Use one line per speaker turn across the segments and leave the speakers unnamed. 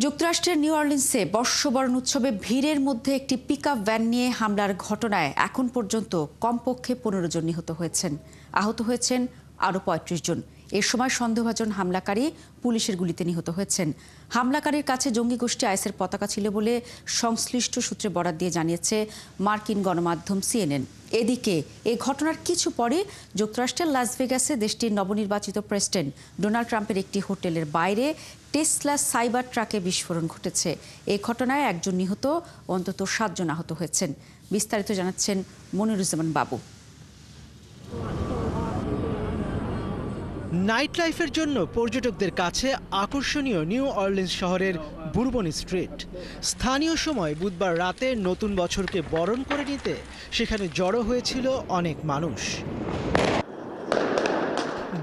যুক্তরাষ্ট্রের নিউ অর্লিন্সে বর্ষবরণ উৎসবে ভিড়ের মধ্যে একটি পিকআপ ভ্যান নিয়ে হামলার ঘটনায় এখন পর্যন্ত কমপক্ষে ১৫ জন নিহত হয়েছেন। আহত হয়েছেন আরও ৩৫ জন। এ সময় সন্দেহভাজন হামলাকারী পুলিশের গুলিতে নিহত হয়েছেন। হামলাকারীর কাছে জঙ্গি গোষ্ঠী আইএসের পতাকা ছিল বলে সংশ্লিষ্ট সূত্রে বরাত দিয়ে জানিয়েছে মার্কিন গণমাধ্যম CNN। এদিকে এই ঘটনার কিছু পরে যুক্তরাষ্ট্রের লাস ভেগাসে দেশটির নবনির্বাচিত প্রেসিডেন্ট ডোনাল্ড ট্রাম্পের একটি হোটেলের বাইরে টেসলা সাইবার ট্রাকে বিস্ফোরণ ঘটেছে। এই ঘটনায় একজন নিহত, অন্তত ৭ জন আহত হয়েছেন। বিস্তারিত জানাচ্ছেন মনিরুজ্জামান বাবু।
নাইট লাইফের জন্য পর্যটকদের কাছে আকর্ষণীয় নিউ অর্লিন্স শহরের বুরবন স্ট্রিট। স্থানীয় সময় বুধবার রাতে নতুন বছরকে বরণ করে নিতে সেখানে জড়ো হয়েছিল অনেক মানুষ।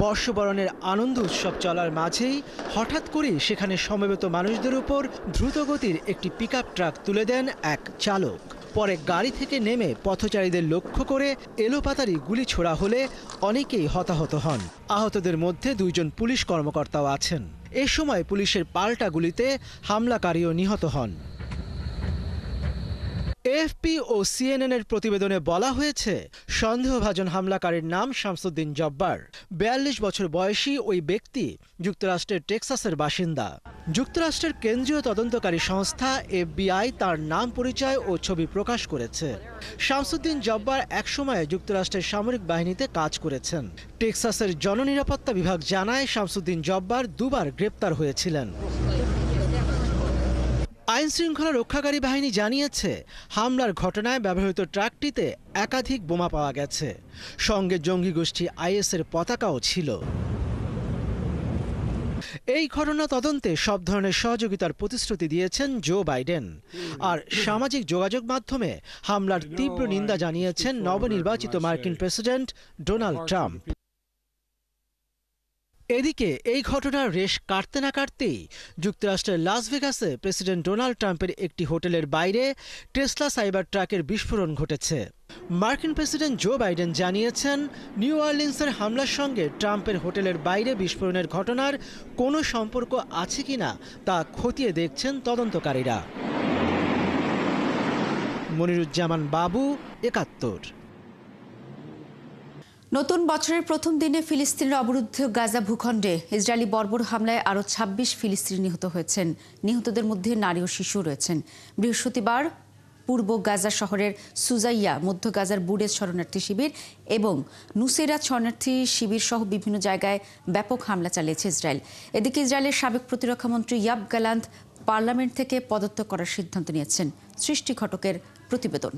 বর্ষবরণের আনন্দ উৎসব চলার মাঝেই হঠাৎ করেই সেখানে সমবেত মানুষদের উপর দ্রুতগতির একটি পিকআপ ট্রাক তুলে দেন এক চালক। পরে গাড়ি থেকে নেমে পথচারীদের লক্ষ্য করে এলোপাতাড়ি গুলি ছোড়া হলে অনেকেই হতাহত হন। আহতদের মধ্যে 2 জন পুলিশ কর্মকর্তাও আছেন। এ সময় পুলিশের পাল্টা গুলিতে হামলাকারীও নিহত হন। AFP ও CNN এর প্রতিবেদনে বলা হয়েছে, সন্দেহভাজন হামলাকারীর নাম শামসুদ্দিন জব্বার। 42 বছর বয়সী ওই ব্যক্তি যুক্তরাষ্ট্রের টেক্সাসের বাসিন্দা। যুক্তরাষ্ট্রের কেন্দ্রীয় তদন্তকারী সংস্থা FBI তার নাম, পরিচয় ও ছবি প্রকাশ করেছে। শামসুদ্দিন জব্বার একসময় যুক্তরাষ্ট্রের সামরিক বাহিনীতে কাজ করেছেন। টেক্সাসের জননিরাপত্তা বিভাগ জানায়, শামসুদ্দিন জব্বার 2 বার গ্রেপ্তার হয়েছিলেন। আইন শৃঙ্খলা রক্ষাকারী বাহিনী জানিয়েছে, হামলার ঘটনায় ব্যবহৃত ট্রাকটিতে একাধিক বোমা পাওয়া গেছে। সঙ্গে জঙ্গি গোষ্ঠী আইএসের পতাকাও ছিল। এই ঘটনা তদন্তে সব ধরনের সহযোগিতার প্রতিশ্রুতি দিয়েছেন জো বাইডেন। আর সামাজিক যোগাযোগ মাধ্যমে হামলার তীব্র নিন্দা জানিয়েছেন নবনির্বাচিত মার্কিন প্রেসিডেন্ট ডোনাল্ড ট্রাম্প। এদিকে এই ঘটনার রেশ কাটতে না কাটতেই যুক্তরাষ্ট্রের লাস ভেগাসে প্রেসিডেন্ট ডোনাল্ড ট্রাম্পের একটি হোটেলের বাইরে টেসলা সাইবার ট্রাকের বিস্ফোরণ ঘটেছে। মার্কিন প্রেসিডেন্ট জো বাইডেন জানিয়েছেন, নিউ অর্লিন্সের হামলার সঙ্গে ট্রাম্পের হোটেলের বাইরে বিস্ফোরণের ঘটনার কোনো সম্পর্ক আছে কিনা তা খতিয়ে দেখছেন তদন্তকারীরা। মনিরুজ্জামান বাবু, ৭১।
নতুন বছরের প্রথম দিনে ফিলিস্তিনের অবরুদ্ধ গাজা ভূখণ্ডে ইসরায়েলি বর্বর হামলায় আরও ২৬ ফিলিস্তিনি নিহত হয়েছেন। নিহতদের মধ্যে নারী ও শিশু রয়েছেন। বৃহস্পতিবার পূর্ব গাজা শহরের সুজাইয়া, মধ্য গাজার বুরেজ শরণার্থী শিবির এবং নুসেরাত শরণার্থী শিবির সহ বিভিন্ন জায়গায় ব্যাপক হামলা চালিয়েছে ইসরায়েল। এদিকে ইসরায়েলের সাবেক প্রতিরক্ষামন্ত্রী ইয়াব গ্যালান্ট পার্লামেন্ট থেকে পদত্যাগ করার সিদ্ধান্ত নিয়েছেন। সৃষ্টি ঘটকের প্রতিবেদন।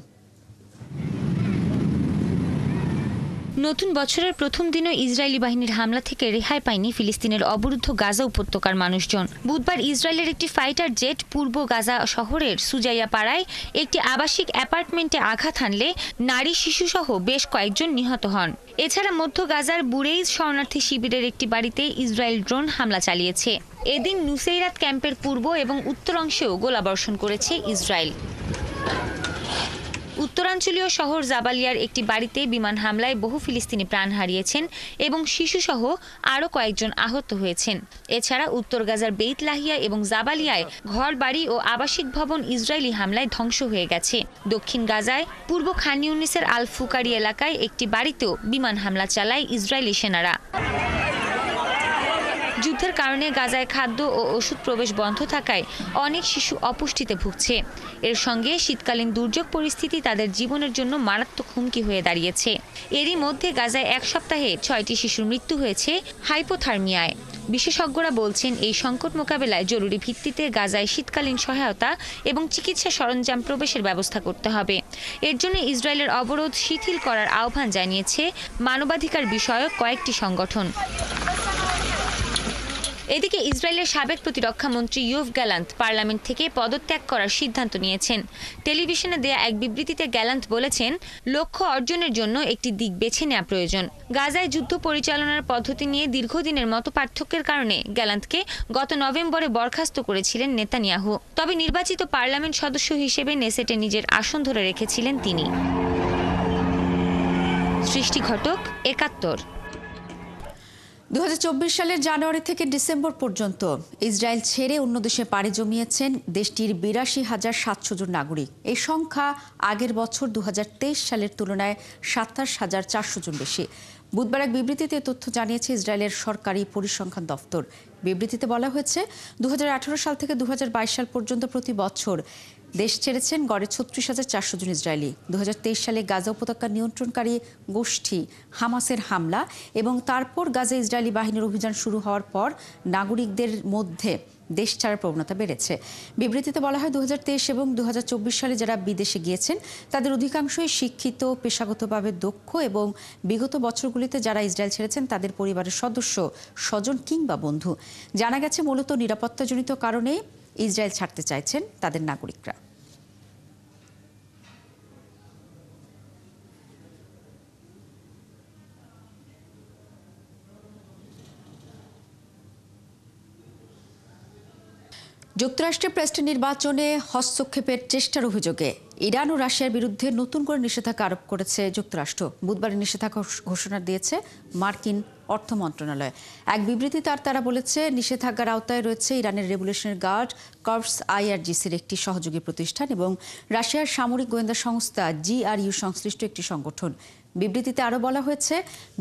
নতুন বছরের প্রথম দিনও ইসরায়েলি বাহিনীর হামলা থেকে রেহাই পায়নি ফিলিস্তিনের অবরুদ্ধ গাজা উপত্যকার মানুষজন। বুধবার ইসরায়েলের একটি ফাইটার জেট পূর্ব গাজা শহরের সুজাইয়া পাড়ায় একটি আবাসিক অ্যাপার্টমেন্টে আঘাত হানলে নারী, শিশুসহ বেশ কয়েকজন নিহত হন। এছাড়া মধ্য গাজার বুরেইজ শরণার্থী শিবিরের একটি বাড়িতে ইসরায়েল ড্রোন হামলা চালিয়েছে। এদিন নুসেইরাত ক্যাম্পের পূর্ব এবং উত্তর অংশেও গোলাবর্ষণ করেছে ইসরায়েল। উত্তরাঞ্চলীয় শহর জাবালিয়ার একটি বাড়িতে বিমান হামলায় বহু ফিলিস্তিনি প্রাণ হারিয়েছেন এবং শিশুসহ আরও কয়েকজন আহত হয়েছেন। এছাড়া উত্তর গাজার বেইত লাহিয়া এবং জাবালিয়ায় ঘর বাড়ি ও আবাসিক ভবন ইসরায়েলি হামলায় ধ্বংস হয়ে গেছে। দক্ষিণ গাজায় পূর্ব খান ইউনিসের আল ফুকারি এলাকায় একটি বাড়িতেও বিমান হামলা চালায় ইসরায়েলি সেনারা। যুদ্ধের কারণে গাজায় খাদ্য ও ওষুধ প্রবেশ বন্ধ থাকায় অনেক শিশু অপুষ্টিতে ভুগছে। এর সঙ্গে শীতকালীন দুর্যোগ পরিস্থিতি তাদের জীবনের জন্য মারাত্মক হুমকি হয়ে দাঁড়িয়েছে। এরই মধ্যে গাজায় 1 সপ্তাহে 6টি শিশুর মৃত্যু হয়েছে হাইপোথার্মিয়ায়। বিশেষজ্ঞরা বলছেন, এই সংকট মোকাবেলায় জরুরি ভিত্তিতে গাজায় শীতকালীন সহায়তা এবং চিকিৎসা সরঞ্জাম প্রবেশের ব্যবস্থা করতে হবে। এর জন্য ইসরায়েলের অবরোধ শিথিল করার আহ্বান জানিয়েছে মানবাধিকার বিষয়ক কয়েকটি সংগঠন। এদিকে ইসরায়েলের সাবেক প্রতিরক্ষামন্ত্রী ইয়োভ গ্যালান্ট পার্লামেন্ট থেকে পদত্যাগ করার সিদ্ধান্ত নিয়েছেন। টেলিভিশনে দেয়া এক বিবৃতিতে গ্যালান্ট বলেছেন, লক্ষ্য অর্জনের জন্য একটি দিক বেছে নেওয়া প্রয়োজন। গাজায় যুদ্ধ পরিচালনার পদ্ধতি নিয়ে দীর্ঘদিনের মতো পার্থক্যের কারণে গ্যালান্টকে গত নভেম্বরে বরখাস্ত করেছিলেন নেতানিয়াহু। তবে নির্বাচিত পার্লামেন্ট সদস্য হিসেবে নেসেটে নিজের আসন ধরে রেখেছিলেন তিনি। সৃষ্টি ঘটক, ৭১।
2024 সালের জানুয়ারি থেকে ডিসেম্বর পর্যন্ত ইসরায়েল ছেড়ে অন্য দেশে পাড়ি জমিয়েছেন দেশটির ৮২,৭০০ জন নাগরিক। এই সংখ্যা আগের বছর 2023 সালের তুলনায় ২৭,৪০০ জন বেশি। বুধবার এক বিবৃতিতে তথ্য জানিয়েছে ইসরায়েলের সরকারি পরিসংখ্যান দফতর। বিবৃতিতে বলা হয়েছে 2018 সাল থেকে 2022 সাল পর্যন্ত প্রতি বছর দেশ ছেড়েছেন গড়ে ৩৬,৪০০ জন ইসরায়েলি। 2023 সালে গাজা উপত্যকা নিয়ন্ত্রণকারী গোষ্ঠী হামাসের হামলা এবং তারপর গাজা ইসরায়েলি বাহিনীর অভিযান শুরু হওয়ার পর নাগরিকদের মধ্যে দেশ ছাড়ার প্রবণতা বেড়েছে। বিবৃতিতে বলা হয় 2023 এবং 2024 সালে যারা বিদেশে গিয়েছেন তাদের অধিকাংশই শিক্ষিত, পেশাগতভাবে দক্ষ এবং বিগত বছরগুলিতে যারা ইসরায়েল ছেড়েছেন তাদের পরিবারের সদস্য, স্বজন কিংবা বন্ধু। জানা গেছে মূলত নিরাপত্তাজনিত কারণে ইসরায়েল ছাড়তে চাইছেন তাদের নাগরিকরা। যুক্তরাষ্ট্রের প্রেসিডেন্ট নির্বাচনে হস্তক্ষেপের চেষ্টার অভিযোগে ইরান ও রাশিয়ার বিরুদ্ধে নতুন করে নিষেধাজ্ঞা আরোপ করেছে যুক্তরাষ্ট্র। বুধবার নিষেধাজ্ঞা ঘোষণা দিয়েছে মার্কিন অর্থ মন্ত্রণালয়। এক বিবৃতিতে তারা বলেছে নিষেধাজ্ঞার আওতায় রয়েছে ইরানের রেভলিউশনারি গার্ড কর্পস IRGCর একটি সহযোগী প্রতিষ্ঠান এবং রাশিয়ার সামরিক গোয়েন্দা সংস্থা GRU সংশ্লিষ্ট একটি সংগঠন। বিবৃতিতে আরও বলা হয়েছে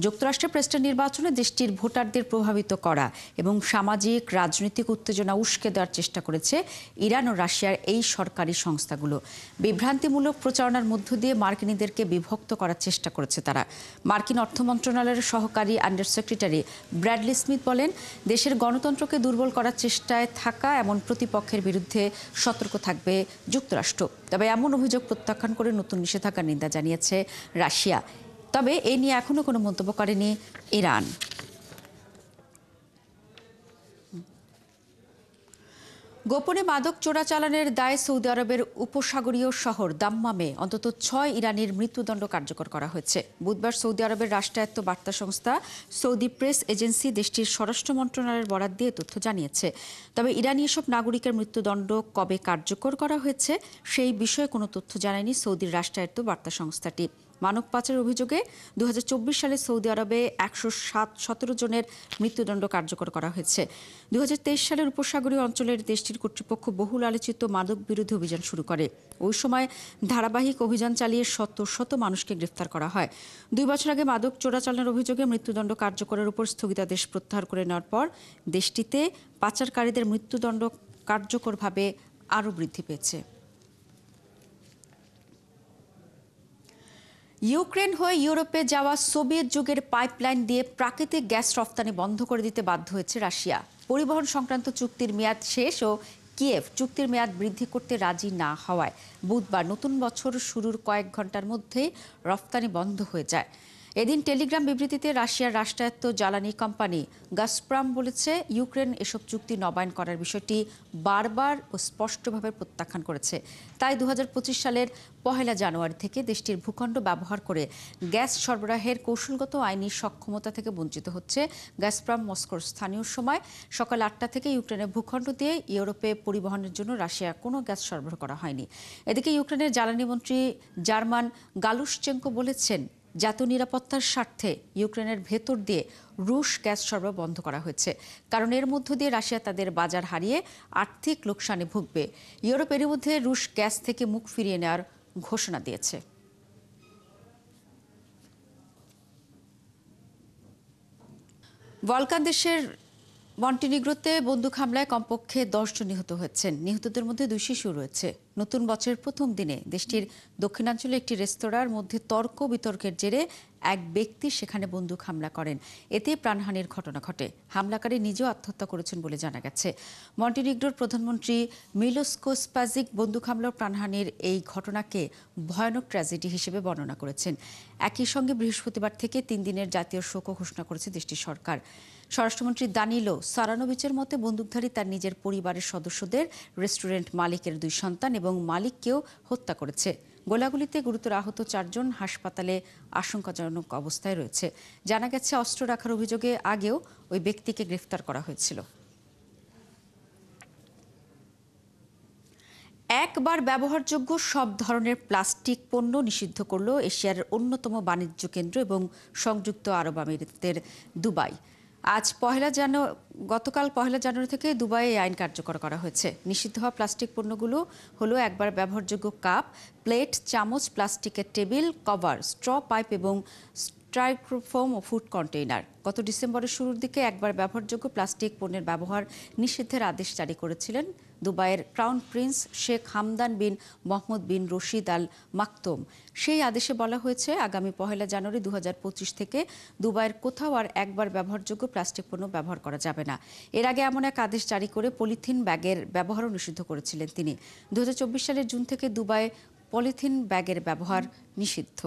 যুক্তরাষ্ট্রের প্রেসিডেন্ট নির্বাচনে দেশটির ভোটারদের প্রভাবিত করা এবং সামাজিক রাজনৈতিক উত্তেজনা উস্কে দেওয়ার চেষ্টা করেছে ইরান ও রাশিয়ার এই সরকারি সংস্থাগুলো। বিভ্রান্তিমূলক প্রচারণার মধ্য দিয়ে মার্কিনীদেরকে বিভক্ত করার চেষ্টা করেছে তারা। মার্কিন অর্থ মন্ত্রণালয়ের সহকারী আন্ডার সেক্রেটারি ব্র্যাডলি স্মিথ বলেন, দেশের গণতন্ত্রকে দুর্বল করার চেষ্টায় থাকা এমন প্রতিপক্ষের বিরুদ্ধে সতর্ক থাকবে যুক্তরাষ্ট্র। তবে এমন অভিযোগ প্রত্যাখ্যান করে নতুন নিষেধাজ্ঞার নিন্দা জানিয়েছে রাশিয়া। তবে এ নিয়ে এখনো কোনো মন্তব্য করেনি ইরান। গোপনে মাদক চোরাচালানের দায়ে সৌদি আরবের উপসাগরীয় শহর দাম্মামে অন্তত ৬ ইরানির মৃত্যুদণ্ড কার্যকর করা হয়েছে। বুধবার সৌদি আরবের রাষ্ট্রায়ত্ত বার্তা সংস্থা সৌদি প্রেস এজেন্সি দেশটির স্বরাষ্ট্র মন্ত্রণালয়ের বরাত দিয়ে তথ্য জানিয়েছে। তবে ইরানি এসব নাগরিকের মৃত্যুদণ্ড কবে কার্যকর করা হয়েছে সেই বিষয়ে কোনো তথ্য জানায়নি সৌদির রাষ্ট্রায়ত্ত বার্তা সংস্থাটি। মানব পাচারের অভিযোগে 2024 সালে সৌদি আরবে 117 জনের মৃত্যুদণ্ড কার্যকর করা হয়েছে। 2023 সালের উপসাগরীয় অঞ্চলের দেশটির কর্তৃপক্ষ বহুল আলোচিত মাদক বিরোধী অভিযান শুরু করে। ওই সময় ধারাবাহিক অভিযান চালিয়ে শত শত মানুষকে গ্রেফতার করা হয়। 2 বছর আগে মাদক চোরাচালানের অভিযোগে মৃত্যুদণ্ড কার্যকরের উপর স্থগিতাদেশ প্রত্যাহার করে নেওয়ার পর দেশটিতে পাচারকারীদের মৃত্যুদণ্ড কার্যকরভাবে আরও বৃদ্ধি পেয়েছে। ইউক্রেন হয়ে ইউরোপে যাওয়া সোভিয়েত যুগের পাইপলাইন দিয়ে প্রাকৃতিক গ্যাস রফতানি বন্ধ করে দিতে বাধ্য হয়েছে রাশিয়া। পরিবহন সংক্রান্ত চুক্তির মেয়াদ শেষ ও কিয়েভ চুক্তির মেয়াদ বৃদ্ধি করতে রাজি না হওয়ায় বুধবার নতুন বছর শুরুর কয়েক ঘন্টার মধ্যেই রফতানি বন্ধ হয়ে যায়। এদিন টেলিগ্রাম বিবৃতিতে রাশিয়ার রাষ্ট্রায়ত্ত জ্বালানি কোম্পানি গাজপ্রম বলেছে ইউক্রেন এসব চুক্তি নবায়ন করার বিষয়টি বারবার ও স্পষ্টভাবে প্রত্যাখ্যান করেছে। তাই 2025 সালের 1 জানুয়ারি থেকে দেশটির ভূখণ্ড ব্যবহার করে গ্যাস সরবরাহের কৌশলগত আইনি সক্ষমতা থেকে বঞ্চিত হচ্ছে গাজপ্রম। মস্কোর স্থানীয় সময় সকাল 8টা থেকে ইউক্রেনের ভূখণ্ড দিয়ে ইউরোপে পরিবহনের জন্য রাশিয়া কোনো গ্যাস সরবরাহ করা হয়নি। এদিকে ইউক্রেনের জ্বালানি মন্ত্রী জার্মান গালুশচেঙ্কো বলেছেন, জাতীয় নিরাপত্তার স্বার্থে ইউক্রেনের ভেতর দিয়ে রুশ গ্যাস সরবরাহ বন্ধ করা হয়েছে, কারণ এর মধ্য দিয়ে রাশিয়া তাদের বাজার হারিয়ে আর্থিক লোকসানে ভুগবে। ইউরোপ এর মধ্যে রুশ গ্যাস থেকে মুখ ফিরিয়ে নেওয়ার ঘোষণা দিয়েছে। বলকান দেশের মন্টিনিগ্রোতে বন্দুক হামলায় কমপক্ষে 10 জন নিহত হয়েছেন। নিহতদের মধ্যে 2 শিশু রয়েছে। নতুন বছরের প্রথম দিনে দেশটির দক্ষিণাঞ্চলে একটি রেস্তোরাঁর মধ্যে তর্ক বিতর্কের জেরে এক ব্যক্তি সেখানে বন্দুক হামলা করেন। এতে প্রাণহানির ঘটনা ঘটে। হামলাকারী নিজেও আত্মহত্যা করেছেন বলে জানা গেছে। মন্টিনিগ্রোর প্রধানমন্ত্রী মিলোস কোসপাজিক বন্দুক হামলা ও প্রাণহানির এই ঘটনাকে ভয়ানক ট্র্যাজেডি হিসেবে বর্ণনা করেছেন। একই সঙ্গে বৃহস্পতিবার থেকে 3 দিনের জাতীয় শোকও ঘোষণা করেছে দেশটির সরকার। স্বরাষ্ট্রমন্ত্রী দানিলো সারানোভিচের মতে বন্দুকধারী তার নিজের পরিবারের সদস্যদের, রেস্টুরেন্ট মালিকের 2 সন্তান এবং মালিককেও হত্যা করেছে। গোলাগুলিতে গুরুতর আহত 4 জন হাসপাতালে আশঙ্কাজনক অবস্থায় রয়েছে। জানা গেছে অস্ত্র রাখার অভিযোগে আগেও ওই ব্যক্তিকে গ্রেফতার করা হয়েছিল। একবার ব্যবহারযোগ্য সব ধরনের প্লাস্টিক পণ্য নিষিদ্ধ করল এশিয়ার অন্যতম বাণিজ্য কেন্দ্র এবং সংযুক্ত আরব আমিরাতের দুবাই। গতকাল 1 জানুয়ারি থেকে দুবাইয়ে এই আইন কার্যকর করা হয়েছে। নিষিদ্ধ হওয়া প্লাস্টিক পণ্যগুলো হলো একবার ব্যবহারযোগ্য কাপ, প্লেট, চামচ, প্লাস্টিকের টেবিল কভার, স্ট্র পাইপ এবং স্টাইরোফোম ও ফুড কন্টেইনার। গত ডিসেম্বরের শুরুর দিকে একবার ব্যবহারযোগ্য প্লাস্টিক পণ্যের ব্যবহার নিষিদ্ধের আদেশ জারি করেছিলেন দুবাইয়ের ক্রাউন প্রিন্স শেখ হামদান বিন মোহাম্মদ বিন রশিদ আল মাকতুম। সেই আদেশে বলা হয়েছে আগামী 1 জানুয়ারি 2025 থেকে দুবাইয়ের কোথাও আর একবার ব্যবহারযোগ্য প্লাস্টিক পণ্য ব্যবহার করা যাবে না। এর আগে এমন এক আদেশ জারি করে পলিথিন ব্যাগের ব্যবহারও নিষিদ্ধ করেছিলেন তিনি। 2024 সালের জুন থেকে দুবাইয়ে পলিথিন ব্যাগের ব্যবহার নিষিদ্ধ।